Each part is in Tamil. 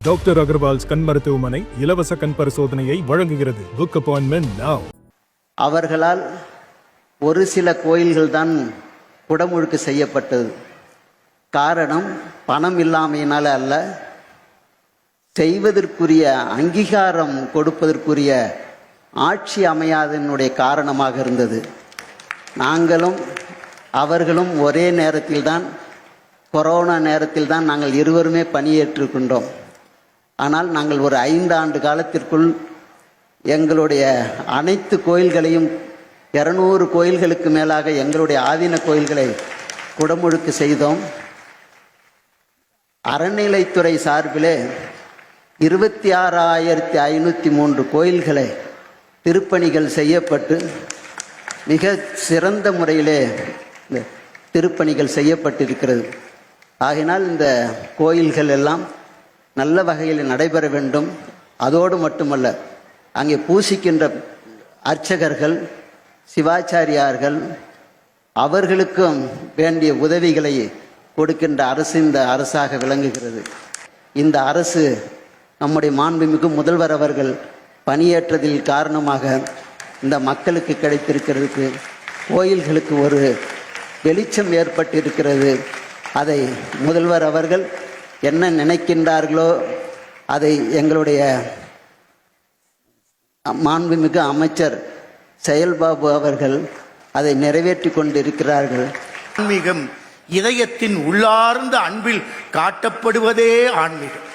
டாக்டர் அகர்வால்ஸ் கண் மருத்துவமனை இலவச கண் பரிசோதனையை வழங்குகிறது. Book appointment now. அவர்களால் ஒரு சில கோயில்கள் தான் குடமுழுக்கு செய்யப்பட்டது. காரணம் பணம் இல்லாமையினால அல்ல, செய்வதற்குரிய அங்கீகாரம் கொடுப்பதற்குரிய ஆட்சி அமையாதனுடைய காரணமாக இருந்தது. நாங்களும் அவர்களும் ஒரே நேரத்தில் தான், கொரோனா நேரத்தில் தான் நாங்கள் இருவருமே பணியேற்றுக்கொண்டோம். ஆனால் நாங்கள் ஒரு 5 ஆண்டு காலத்திற்குள் எங்களுடைய அனைத்து கோயில்களையும் 200 கோயில்களுக்கு மேலாக எங்களுடைய ஆதீன கோயில்களை குடமுழுக்கு செய்தோம். அறநிலைத்துறை சார்பிலே 26,503 கோயில்களை திருப்பணிகள் செய்யப்பட்டு மிக சிறந்த முறையிலே திருப்பணிகள் செய்யப்பட்டிருக்கிறது. ஆகினால் இந்த கோயில்கள் எல்லாம் நல்ல வகையில் நடைபெற வேண்டும். அதோடு மட்டுமல்ல, அங்கே பூசிக்கின்ற அர்ச்சகர்கள், சிவாச்சாரியார்கள், அவர்களுக்கும் வேண்டிய உதவிகளை கொடுக்கின்ற அரசு இந்த அரசாக விளங்குகிறது. இந்த அரசு நம்முடைய மாண்புமிகு முதல்வர் அவர்கள் பணியேற்றதில் காரணமாக இந்த மக்களுக்கு கிடைத்திருக்கிறதுக்கு, கோயில்களுக்கு ஒரு வெளிச்சம் ஏற்பட்டிருக்கிறது. அதை முதல்வர் அவர்கள் என்ன நினைக்கின்றார்களோ அதை எங்களுடைய மாண்புமிகு அமைச்சர் செயல்பாபு அவர்கள் அதை நிறைவேற்றி கொண்டிருக்கிறார்கள். ஆன்மீகம் இதயத்தின் உள்ளார்ந்த அன்பில் காட்டப்படுவதே ஆன்மீகம்.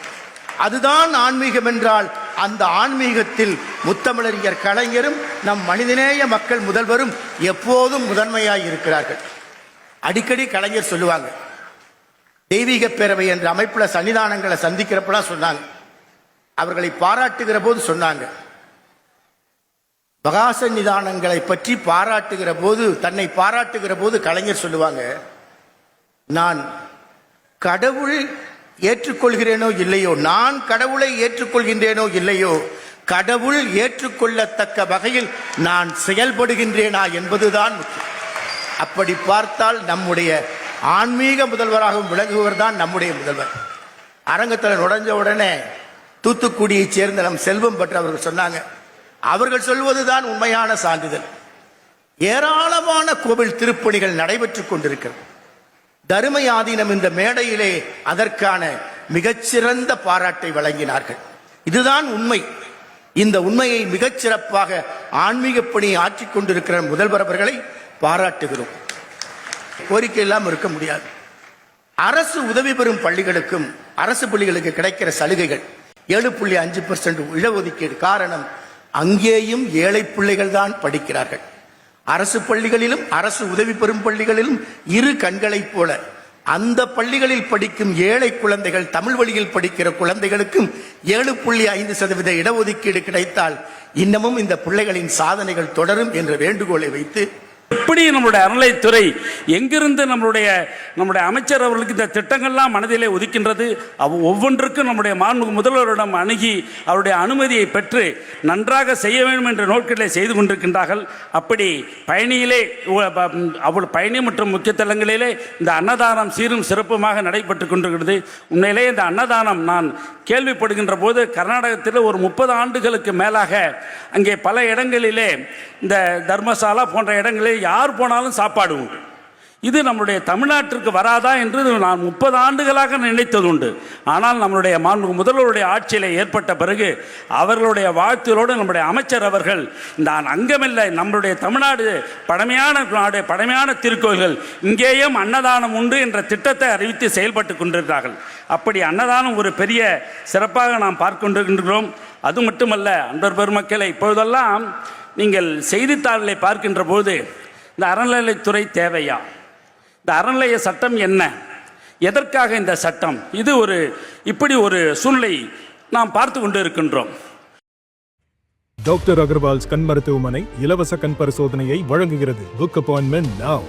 அதுதான் ஆன்மீகம் என்றால், அந்த ஆன்மீகத்தில் முத்தமிழறிஞர் கலைஞரும் நம் மனிதநேய மக்கள் முதல்வரும் எப்போதும் முதன்மையாய் இருக்கிறார்கள். அடிக்கடி கலைஞர் சொல்லுவாங்க, தெய்வீக பேரவை என்ற அமைப்புல சன்னிதானங்களை சந்திக்கிறப்பெல்லாம் சொன்னாங்க, அவர்களை பாராட்டுகிற போது சொன்னாங்க, மகா சன்னிதானங்களை பற்றி பாராட்டுகிற போது, தன்னை பாராட்டுகிற போது கலைஞர் சொல்லுவாங்க, நான் கடவுள் ஏற்றுக்கொள்கிறேனோ இல்லையோ, நான் கடவுளை ஏற்றுக்கொள்கின்றேனோ இல்லையோ, கடவுள் ஏற்றுக்கொள்ளத்தக்க வகையில் நான் செயல்படுகின்றேனா என்பதுதான் முக்கியம். அப்படி பார்த்தால் நம்முடைய ஆன்மீக முதல்வராகவும் விளங்குவர் தான் நம்முடைய முதல்வர். அரங்கத்தில் நுழைஞ்ச உடனே தூத்துக்குடியைச் சேர்ந்த நம் செல்வம் பற்றி அவர்கள் சொன்னாங்க, அவர்கள் சொல்வதுதான் உண்மையான சான்றிதழ். ஏராளமான கோவில் திருப்பணிகள் நடைபெற்றுக் கொண்டிருக்கிறது. தருமை ஆதீனம் இந்த மேடையிலே அதற்கான மிகச்சிறந்த பாராட்டை வழங்கினார்கள். இதுதான் உண்மை. இந்த உண்மையை மிகச்சிறப்பாக ஆன்மீக பணியை ஆற்றிக் கொண்டிருக்கிற முதல்வர் அவர்களை பாராட்டுகிறோம். கோரிக்கை இல்லாமல் இருக்க முடியாது. அரசு உதவி பெறும் பள்ளிகளுக்கும் அரசு பள்ளிகளுக்கு கிடைக்கிற சலுகைகள் 7.5% இடஒதுக்கீடு. காரணம், அங்கேயும் ஏழை பிள்ளைகள் தான் படிக்கிறார்கள். அரசு பள்ளிகளிலும் அரசு உதவி பெறும் பள்ளிகளிலும் இரு கண்களைப் போல அந்த பள்ளிகளில் படிக்கும் ஏழை குழந்தைகள், தமிழ் வழியில் படிக்கிற குழந்தைகளுக்கும் 7.5% இடஒதுக்கீடு கிடைத்தால் இன்னமும் இந்த பிள்ளைகளின் சாதனைகள் தொடரும் என்ற வேண்டுகோளை வைத்து, எப்படி நம்முடைய அறநிலைத்துறை எங்கிருந்து நம்முடைய அமைச்சர் அவர்களுக்கு இந்த திட்டங்கள்லாம் மனதிலே ஒதுக்கின்றது, ஒவ்வொன்றுக்கும் நம்முடைய முதல்வரிடம் அணுகி அவருடைய அனுமதியை பெற்று நன்றாக செய்ய வேண்டும் என்ற நோக்கிலே செய்து கொண்டிருக்கின்றார்கள். அப்படி பயணி மற்றும் முக்கிய தலங்களிலே இந்த அன்னதானம் சீரும் சிறப்புமாக நடைபெற்று கொண்டிருக்கிறது. உண்மையிலே இந்த அன்னதானம் நான் கேள்விப்படுகின்ற போது, கர்நாடகத்தில் ஒரு 30 ஆண்டுகளுக்கு மேலாக அங்கே பல இடங்களிலே இந்த தர்மசாலா போன்ற இடங்களில் யார் போனாலும் சாப்பாடு உண்டு. இது நம்முடைய தமிழ்நாட்டிற்கு வராதா என்று நான் 30 ஆண்டுகளாக நினைத்தது உண்டு. ஆனால் நம்முடைய முதல்வருடைய ஆட்சியில் ஏற்பட்ட பிறகு அவர்களுடைய வாழ்த்துகளோடு நம்முடைய அமைச்சர் அவர்கள், இந்த அங்கமில்லை, நம்முடைய தமிழ்நாடு பழமையான நாடு, பழமையான திருக்கோயில்கள், இங்கேயும் அன்னதானம் உண்டு என்ற திட்டத்தை அறிவித்து செயல்பட்டு கொண்டிருக்கிறார்கள். அப்படி அன்னதானம் ஒரு பெரிய சிறப்பாக நாம் பார்த்து கொண்டிருக்கின்றோம். அது மட்டுமல்ல, அன்பர் பெருமக்களை, இப்பொழுதெல்லாம் நீங்கள் செய்தித்தாள்களை பார்க்கின்ற போது இந்த அறநிலையத்துறை தேவையா, இந்த அறநிலைய சட்டம் என்ன, எதற்காக இந்த சட்டம், இது இப்படி ஒரு சூழ்நிலை நாம் பார்த்து கொண்டு இருக்கின்றோம். டாக்டர் அகர்வால்ஸ் கண் மருத்துவமனை இலவச கண் பரிசோதனையை வழங்குகிறது. Book appointment now.